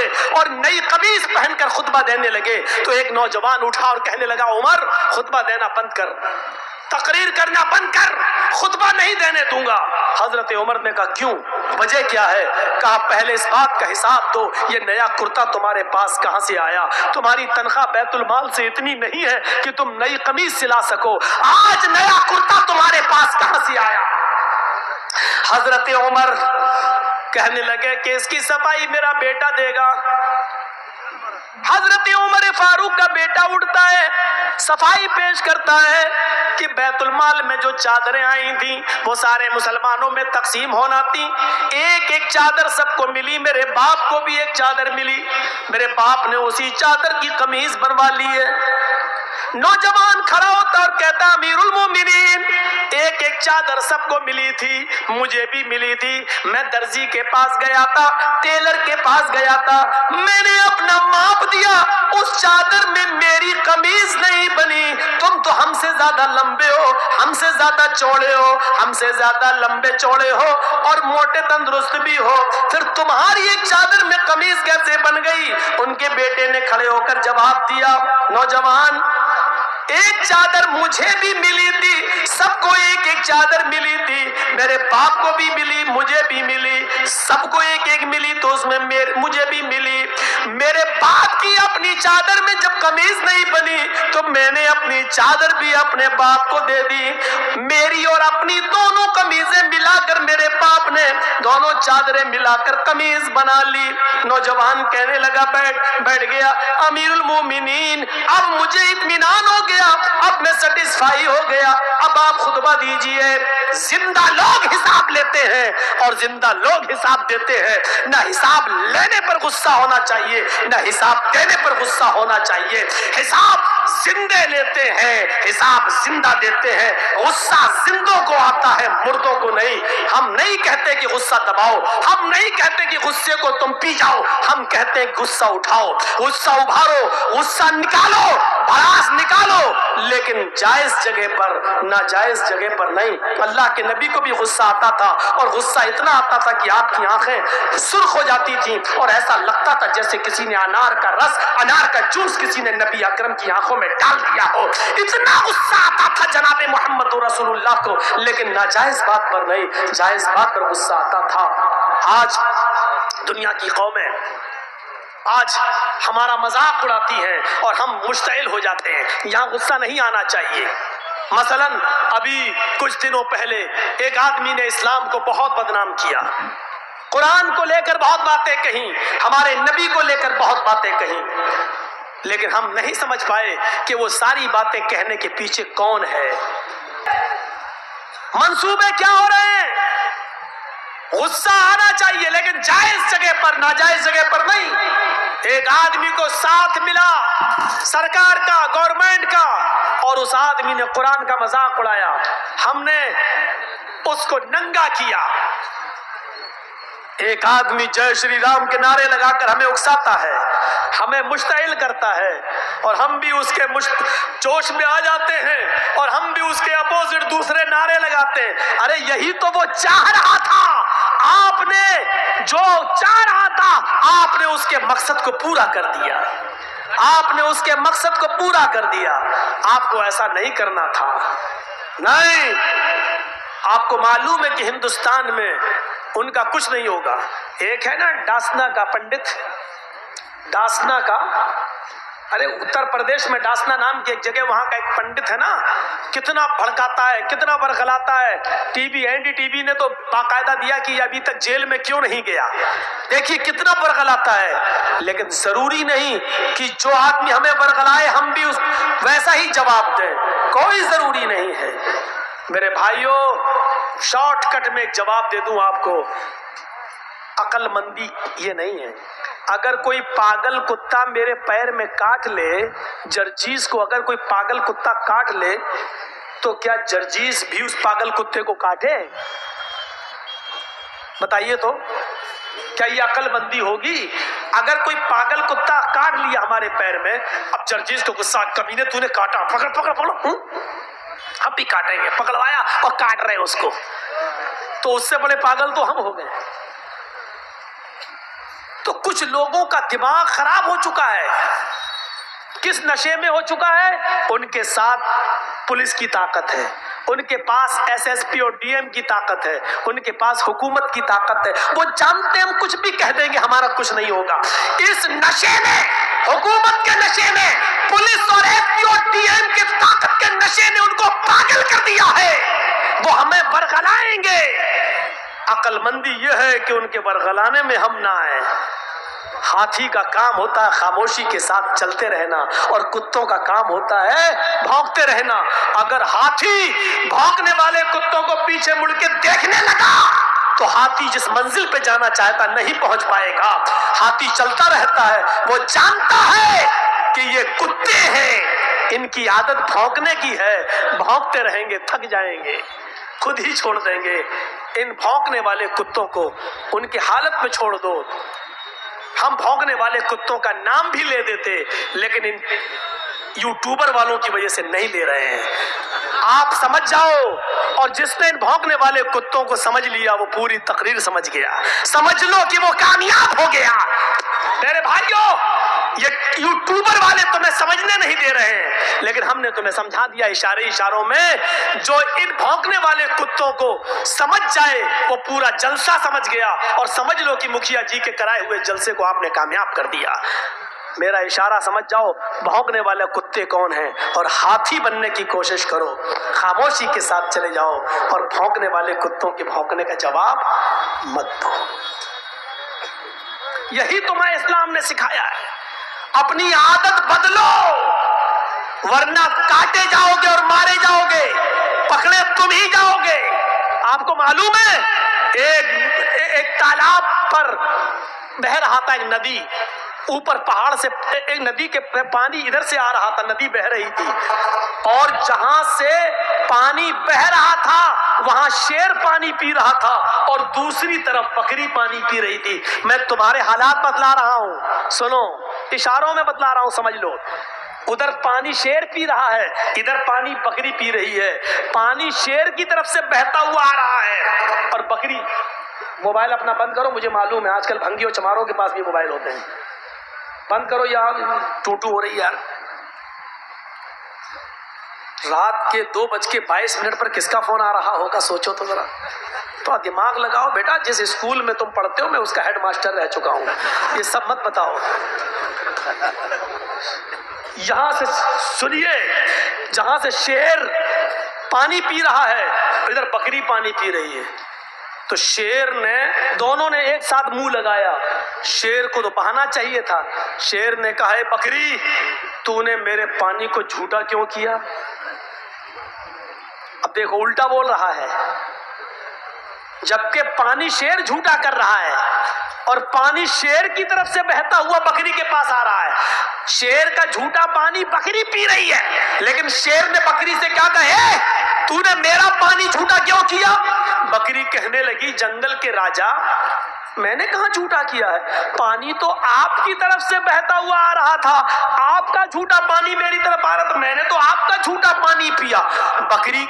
ہوئے اور نئی قمیص پہن کر خطبہ دینے لگے تو ایک نوجوان اٹھا اور کہنے لگا عمر خطبہ دینا بند کر، تقریر کرنا بند کر، خطبہ نہیں دینے دوں گا۔ حضرت عمر نے کہا کیوں، وجہ کیا ہے؟ کہا پہلے اس بات کا حساب دو یہ نیا کرتا تمہارے پاس کہاں سے آیا؟ تمہاری تنخواہ بیت المال سے اتنی نہیں ہے کہ تم نئی قمیص سلا سکو، آج نیا کرتا تمہارے پاس کہاں سے آیا؟ حضرت عمر کہنے لگے کہ اس کی صفائی میرا بیٹا دے گا۔ حضرت عمر فاروق کا بیٹا اٹھتا ہے، صفائی پیش کرتا ہے کہ بیت المال میں جو چادریں آئی تھیں وہ سارے مسلمانوں میں تقسیم ہونا تھی، ایک ایک چادر سب کو ملی، میرے باپ کو بھی ایک چادر ملی، میرے باپ نے اسی چادر کی قمیض بنوا لی ہے۔ نوجوان کھڑا ہوتا اور کہتا امیر المومنین ایک ایک چادر سب کو ملی تھی، مجھے بھی ملی تھی، میں درزی کے پاس گیا تھا، ٹیلر کے پاس گیا تھا، میں نے اپنا ماپ دیا، اس چادر میں میری قمیض نہیں بنی، تم تو ہم سے زیادہ لمبے ہو، ہم سے زیادہ چوڑے ہو، ہم سے زیادہ لمبے چوڑے ہو اور موٹے تندرست بھی ہو، پھر تمہاری ایک چادر میں قمیض کیسے بن گئی؟ ان کے بیٹے نے کھڑے ہو کر جواب دیا نوجوان ایک چادر مجھے بھی ملی تھی، سب کو ایک ایک چادر ملی تھی، میرے باپ کو بھی ملی، مجھے بھی ملی، سب کو ایک ایک ملی تو اس میں مجھے بھی ملی، میرے باپ کی اپنی چادر میں جب قمیض نہیں بنی تو میں نے اپنی چادر بھی اپنے باپ کو دے دی، میری اور اپنی دونوں قمیضیں ملا کر میرے باپ نے دونوں چادریں ملا کر قمیض بنا لی۔ نوجوان کہنے لگا بیٹھ گیا امیر المومنین اب مجھے اطمینان ہو گیا، اب میں سیٹسفائی ہو گیا، اب آپ خطبہ دیجئے۔ زندہ لوگ حساب لیتے ہیں اور زندہ لوگ حساب دیتے ہیں، نہ حساب لینے پر غصہ ہونا چاہیے نہ حساب دینے پر غصہ ہونا چاہیے، حساب زندے لیتے ہیں، حساب زندہ دیتے ہیں، غصہ زندوں کو آتا ہے مردوں کو نہیں۔ ہم نہیں کہتے کہ غصہ دباؤ، ہم نہیں کہتے کہ غصے کو تم پی جاؤ، ہم کہتے ہیں غصہ اٹھاؤ، غصہ ابھارو، غصہ نکالو، بھڑاس نکالو، لیکن جائز جگہ پر، ناجائز جگہ پر نہیں۔ اللہ کے نبی کو بھی غصہ آتا تھا اور غصہ اتنا آتا تھا کہ آپ کی آنکھیں سرخ ہو جاتی تھیں اور ایسا لگتا تھا جیسے کسی نے انار کا رس، انار کا جوس کسی نے نبی اکرم کی آنکھوں میں ڈال دیا ہو، اتنا غصہ آتا تھا جناب محمد رسول اللہ کو، لیکن ناجائز بات پر نہیں، جائز بات پر غصہ آتا تھا۔ آج دنیا کی قومیں آج ہمارا مذاق اڑاتی ہیں اور ہم مشتعل ہو جاتے ہیں، یہاں غصہ نہیں آنا چاہیے۔ مثلا ابھی کچھ دنوں پہلے ایک آدمی نے اسلام کو بہت بدنام کیا، قرآن کو لے کر بہت باتیں کہیں، ہمارے نبی کو لے کر بہت باتیں کہیں، لیکن ہم نہیں سمجھ پائے کہ وہ ساری باتیں کہنے کے پیچھے کون ہے، منصوبے کیا ہو رہے ہیں۔ غصہ آنا چاہیے لیکن جائز جگہ پر، ناجائز جگہ پر نہیں۔ ایک آدمی کو ساتھ ملا سرکار کا، گورنمنٹ کا، اور اس آدمی نے قرآن کا مذاق اڑایا، ہم نے اس کو ننگا کیا۔ ایک آدمی جے شری رام کے نعرے لگا کر ہمیں اکساتا ہے، ہمیں مشتعل کرتا ہے، اور ہم بھی اس کے جوش میں آ جاتے ہیں اور ہم بھی اس کے اپوزٹ دوسرے نعرے لگاتے ہیں۔ ارے یہی تو وہ چاہ رہا تھا، آپ نے جو چاہ رہا تھا آپ نے اس کے مقصد کو پورا کر دیا، آپ نے اس کے مقصد کو پورا کر دیا۔ آپ کو ایسا نہیں کرنا تھا، نہیں۔ آپ کو معلوم ہے کہ ہندوستان میں ان کا کچھ نہیں ہوگا۔ ایک ہے نا ڈاسنا کا پنڈت، ڈاسنا کا، ارے اتر پردیش میں ڈاسنا نام کی ایک جگہ، وہاں کا ایک پنڈت ہے نا، کتنا بھڑکاتا ہے، کتنا برخلاتا ہے۔ ٹی وی، این ڈی ٹی وی نے تو باقاعدہ دیا کہ ابھی تک جیل میں کیوں نہیں گیا، دیکھیے کتنا برخلاتا ہے۔ لیکن ضروری نہیں کہ جو آدمی ہمیں برخلائے ہم بھی ویسا ہی جواب دیں، کوئی ضروری نہیں ہے۔ میرے بھائیوں شارٹ کٹ میں ایک جواب دے دوں آپ کو، عقل مندی یہ نہیں ہے۔ اگر کوئی پاگل کتا میرے پیر میں کاٹ لے، جرجیز کو اگر کوئی پاگل کتا کاٹ لے تو کیا جرجیز بھی اس پاگل کتے کو کاٹے؟ بتائیے تو کیا یہ عقل مندی ہوگی؟ اگر کوئی پاگل کتا کاٹ لیا ہمارے پیر میں، اب جرجیز کو غصہ، کمینے تو نے کاٹا، پکڑ پکڑ پکڑ، ہم بھی کاٹیں گے، پکڑوایا اور کاٹ رہے اس کو، تو اس سے بڑے پاگل تو ہم ہو گئے۔ تو کچھ کچھ لوگوں کا دماغ خراب ہو چکا ہے. کس نشے میں ہو چکا ہے؟ ان کے ساتھ پولیس کی طاقت ہے، ان کے پاس ایس ایس پی اور ڈی ایم کی طاقت ہے، ان کے پاس حکومت کی طاقت ہے. وہ جانتے ہیں ہم کچھ بھی کہہ دیں گے ہمارا کچھ نہیں ہوگا. اس نشے میں، حکومت کے نشے میں، پولیس اور ایس پی اور ڈی ایم کی طاقت کے نشے نے ان کو پاگل کر دیا ہے. وہ ہمیں برگلائیں گے. عقل مندی یہ ہے کہ ان کے برگلانے میں ہم نہ آئیں. ہاتھی کا کام ہوتا ہے خاموشی کے ساتھ چلتے رہنا، اور کتوں کا کام ہوتا ہے بھونکتے رہنا. اگر ہاتھی بھونکنے والے کتوں کو پیچھے مڑ کے دیکھنے لگا تو ہاتھی جس منزل پہ جانا چاہتا نہیں پہنچ پائے گا. ہاتھی چلتا رہتا ہے، وہ جانتا ہے کہ یہ کتے ہیں، ان کی عادت بھونکنے کی ہے، بھونکتے رہیں گے، تھک جائیں گے، خود ہی چھوڑ دیں گے. ان بھونکنے والے کتوں کو ان کی حالت میں چھوڑ دو. ہم بھونکنے والے کتوں کا نام بھی لے دیتے، لیکن ان یوٹیوبر والوں کی وجہ سے نہیں لے رہے ہیں. آپ سمجھ جاؤ، اور جس نے ان بھونکنے والے کتوں کو سمجھ لیا وہ پوری تقریر سمجھ گیا. سمجھ لو کہ وہ کامیاب ہو گیا. میرے بھائیوں، یہ یوٹیوبر والے تمہیں سمجھنے نہیں دے رہے ہیں، لیکن ہم نے تمہیں سمجھا دیا اشاروں میں. جو ان بھونکنے والے کتوں کو سمجھ جائے وہ پورا جلسہ سمجھ گیا. اور سمجھ لو کہ مکھیا جی کے کرائے ہوئے جلسے کو آپ نے کامیاب کر دیا. میرا اشارہ سمجھ جاؤ بھونکنے والے کتے کون ہیں، اور ہاتھی بننے کی کوشش کرو. خاموشی کے ساتھ چلے جاؤ اور بھونکنے والے کتوں کے بھونکنے کا جواب مت دو. یہی تمہیں اسلام نے سکھایا ہے. اپنی عادت بدلو، ورنہ کاٹے جاؤ گے اور مارے جاؤ گے، پکڑے تم ہی جاؤ گے. آپ کو معلوم ہے ایک تالاب پر بہ رہا تھا ایک ندی. اوپر پہاڑ سے ایک ندی کے پانی ادھر سے آ رہا تھا، ندی بہ رہی تھی، اور جہاں سے پانی بہ رہا تھا وہاں شیر پانی پی رہا تھا، اور دوسری طرف بکری پانی پی رہی تھی. میں تمہارے حالات بتلا رہا ہوں، سنو، اشاروں میں بتلا رہا ہوں، سمجھ لو. ادھر پانی شیر پی رہا ہے، ادھر پانی بکری پی رہی ہے. پانی شیر کی طرف سے بہتا ہوا آ رہا ہے، اور بکری. موبائل اپنا بند کرو، مجھے معلوم ہے آج کل بھنگیوں چماروں کے پاس بھی موبائل ہوتے ہیں. بند کرو یار، ٹوٹو ہو رہی یار. رات کے 2:22 پر کس کا فون آ رہا ہوگا سوچو تو ذرا. تو دماغ لگاؤ بیٹا. جس اسکول میں تم پڑھتے ہو میں اس کا ہیڈ ماسٹر رہ چکا ہوں. یہ سب مت بتاؤ. یہاں سے سنیے، جہاں سے شیر پانی پی رہا ہے ادھر بکری پانی پی رہی ہے. تو شیر نے، دونوں نے ایک ساتھ منہ لگایا. شیر کو تو بہانا چاہیے تھا. شیر نے کہا، اے بکری، تو نے میرے پانی کو جھوٹا کیوں کیا؟ اب دیکھو الٹا بول رہا ہے. جبکہ پانی شیر جھوٹا کر رہا ہے، اور پانی شیر کی طرف سے بہتا ہوا بکری کے پاس آ رہا ہے. شیر کا جھوٹا پانی بکری پی رہی ہے، لیکن شیر نے بکری سے کیا کہا، تو نے میرا پانی جھوٹا کیوں کیا؟ بکری کہنے لگی، جنگل کے راجا، میں نے کہاں جھوٹا کیا ہے؟ پانی تو آپ کی طرف سے بہتا ہوا آ رہا تھا، آپ کا جھوٹا پانی میری طرف آ رہا تھا، میں نے تو آپ کا جھوٹا پانی پیا. بکری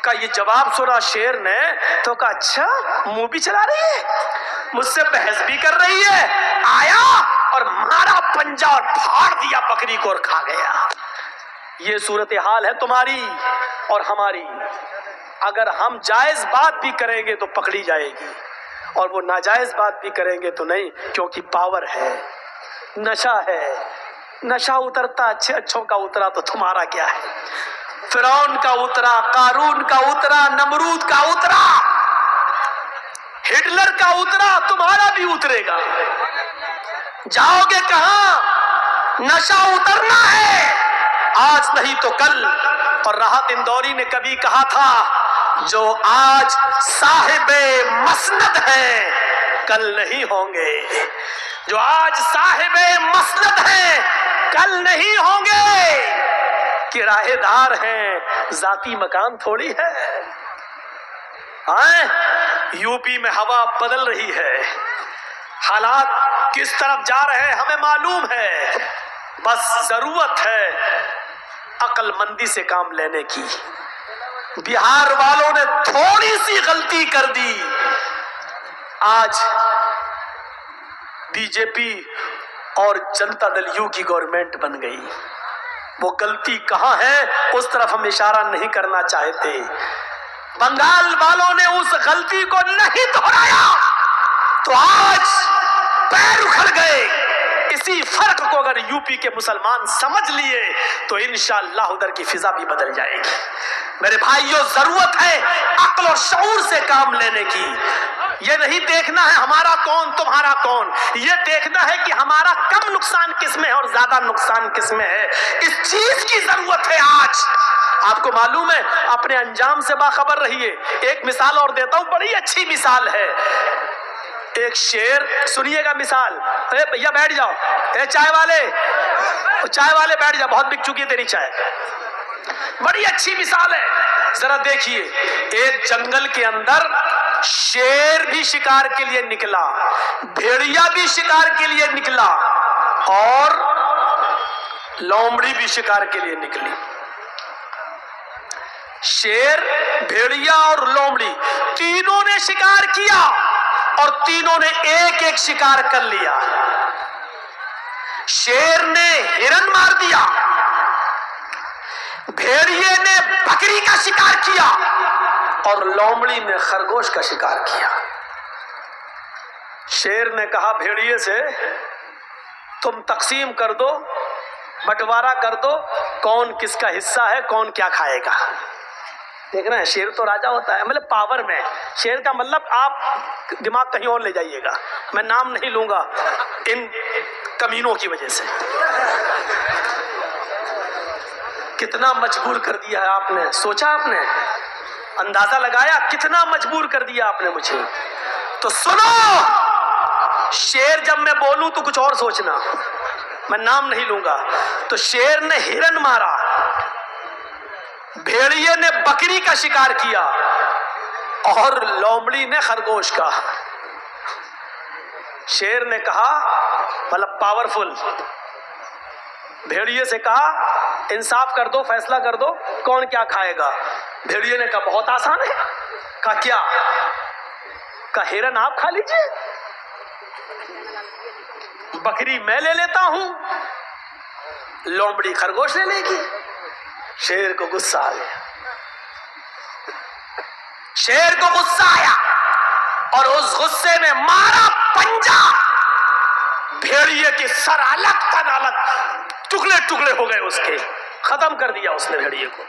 کا یہ جواب سنا شیر نے تو کہا، اچھا منہ بھی چلا رہی ہے، مجھ سے بحث بھی کر رہی ہے. آیا اور مارا پنجا اور پھاڑ دیا بکری کو اور کھا گیا. یہ صورتحال ہے تمہاری اور ہماری. اگر ہم جائز بات بھی کریں گے تو پکڑی جائے گی، اور وہ ناجائز بات بھی کریں گے تو نہیں، کیونکہ پاور ہے، نشہ ہے. نشہ اترتا اچھوں کا اترا تو تمہارا کیا ہے؟ فرعون کا اترا، قارون کا اترا، نمرود کا اترا، ہٹلر کا اترا، تمہارا بھی اترے گا. جاؤ گے کہاں؟ نشہ اترنا ہے، آج نہیں تو کل. اور راحت اندوری نے کبھی کہا تھا، جو آج صاحب مسند ہیں کل نہیں ہوں گے. جو آج صاحب مسند ہیں کل نہیں ہوں گے. کرایہ دار ہیں، ذاتی مکان تھوڑی ہے. یو پی میں ہوا بدل رہی ہے، حالات کس طرف جا رہے ہیں ہمیں معلوم ہے. بس ضرورت ہے عقل مندی سے کام لینے کی. بہار والوں نے تھوڑی سی غلطی کر دی، آج بی جے پی اور جنتا دل یو کی گورنمنٹ بن گئی. وہ غلطی کہاں ہے اس طرف ہم اشارہ نہیں کرنا چاہتے. بنگال والوں نے اس غلطی کو نہیں دہرایا تو آج پیر اکھڑ گئے. اسی فرق کو اگر یو پی کے مسلمان سمجھ لیے تو انشاءاللہ ادھر کی فضا بھی بدل جائے گی. میرے بھائیوں، ضرورت ہے عقل اور شعور سے کام لینے کی. یہ نہیں دیکھنا ہے ہمارا کون تمہارا کون، یہ دیکھنا ہے کہ ہمارا کم نقصان کس میں ہے اور زیادہ نقصان کس میں ہے. اس چیز کی ضرورت ہے آج. آپ کو معلوم ہے، اپنے انجام سے باخبر رہیے. ایک مثال اور دیتا ہوں، بڑی اچھی مثال ہے. ایک شیر سنیے گا مثال. اے بھیا بیٹھ جاؤ، اے چائے والے بیٹھ جاؤ، بہت بک چکی ہے تیری چائے. بڑی اچھی مثال ہے، ذرا دیکھیے. ایک جنگل کے اندر شیر بھی شکار کے لیے نکلا، بھیڑیا بھی شکار کے لیے نکلا اور لومڑی بھی شکار کے لیے نکلی. شیر، بھیڑیا اور لومڑی تینوں نے شکار کیا اور تینوں نے ایک ایک شکار کر لیا. شیر نے ہرن مار دیا، بھیڑیے نے بکری کا شکار کیا اور لومڑی نے خرگوش کا شکار کیا. شیر نے کہا بھیڑیے سے، تم تقسیم کر دو، بٹوارا کر دو، کون کس کا حصہ ہے، کون کیا کھائے گا. دیکھ رہے ہیں، شیر تو راجا ہوتا ہے، مطلب پاور میں. شیر کا مطلب آپ دماغ کہیں اور لے جائیے گا، میں نام نہیں لوں گا ان کمینوں کی وجہ سے. کتنا مجبور کر دیا ہے آپ نے، سوچا آپ نے، اندازہ لگایا کتنا مجبور کر دیا آپ نے مجھے. تو سنو، شیر جب میں بولوں تو کچھ اور سوچنا، میں نام نہیں لوں گا. تو شیر نے ہرن مارا، بھیڑیے نے بکری کا شکار کیا اور لومڑی نے خرگوش کا. شیر نے کہا، مطلب پاورفل، بھیڑیے سے کہا انصاف کر دو، فیصلہ کر دو، کون کیا کھائے گا. بھیڑیے نے کہا بہت آسان ہے. کہا کیا؟ کہا ہرن آپ کھا لیجئے، بکری میں لے لیتا ہوں، لومڑی خرگوش لے لے گی. شیر کو غصہ آ گیا، شیر کو غصہ آیا اور اس غصے میں مارا پنجہ. بھیڑیے کے سر الگ تن الگ ٹکڑے ٹکڑے ہو گئے، اس کے ختم کر دیا اس نے بھیڑیے کو.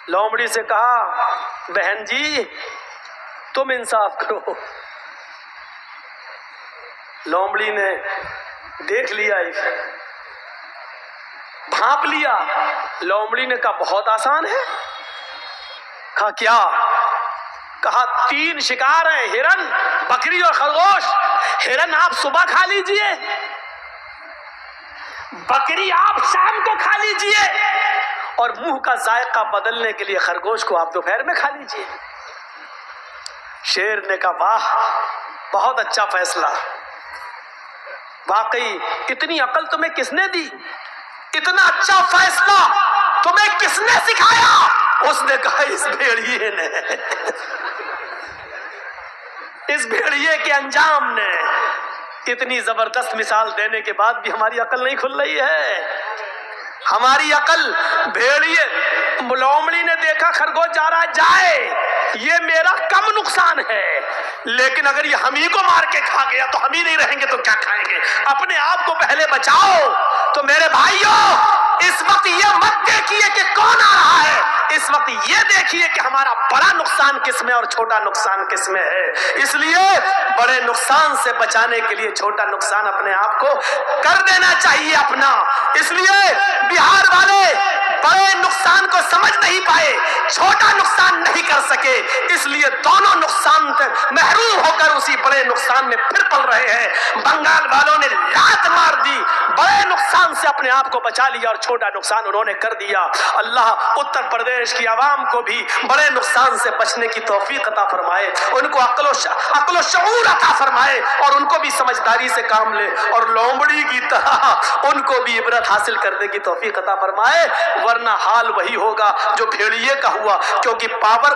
لومڑی سے کہا بہن جی تم انصاف کرو. لومڑی نے دیکھ لیا، بھانپ لیا. لومڑی نے کہا بہت آسان ہے. کہا کیا؟ کہا 3 شکار ہیں، ہرن، بکری اور خرگوش. ہرن آپ صبح کھا لیجئے، بکری آپ شام کو کھا لیجئے اور منہ کا ذائقہ بدلنے کے لیے خرگوش کو آپ دوپہر میں کھا لیجئے. شیر نے کہا واہ، بہت اچھا فیصلہ. واقعی اتنی عقل تمہیں کس نے دی؟ اتنا اچھا فیصلہ تمہیں کس نے سکھایا؟ اس نے کہا اس بھیڑیے نے، اس بھیڑیے کے انجام نے. اتنی زبردست مثال دینے کے بعد بھی ہماری عقل نہیں کھل رہی ہے. ہماری عقل، بھیڑیے، لومڑی نے دیکھا خرگوش جا رہا ہے، جائے، یہ میرا کم نقصان ہے، لیکن اگر یہ ہم ہی کو مار کے کھا گیا تو ہم ہی نہیں رہیں گے تو کیا کھائیں گے. اپنے آپ کو پہلے بچاؤ. تو میرے بھائیوں، اس وقت یہ مت دیکھیے کہ کون آ رہا ہے، اس وقت یہ دیکھیے کہ ہمارا بڑا نقصان کس میں اور چھوٹا نقصان کس میں ہے. اس لیے بڑے نقصان سے بچانے کے لیے چھوٹا نقصان اپنے آپ کو کر دینا چاہیے اپنا. اس لیے بہار والے بڑے نقصان کو سمجھ نہیں پائے، چھوٹا نقصان نہیں کر سکے، اس لیے دونوں نقصان سے محروم ہو کر اسی بڑے نقصان میں پھر پل رہے ہیں. بنگال والوں نے لات مار دی، بڑے نقصان سے اپنے آپ کو بچا لیا اور چھوٹا نقصان انہوں نے کر دیا. اللہ اتر پردیش کی عوام کو بھی بڑے نقصان سے بچنے کی توفیق عطا فرمائے، ان کو عقل و شعور عطا فرمائے اور ان کو بھی سمجھداری سے کام لے، اور لومڑی کی طرح ان کو بھی عبرت حاصل کرنے کی توفیق عطا فرمائے. ورنہ حال وہی ہوگا جو بھیڑیے کا ہوا، کیونکہ پاور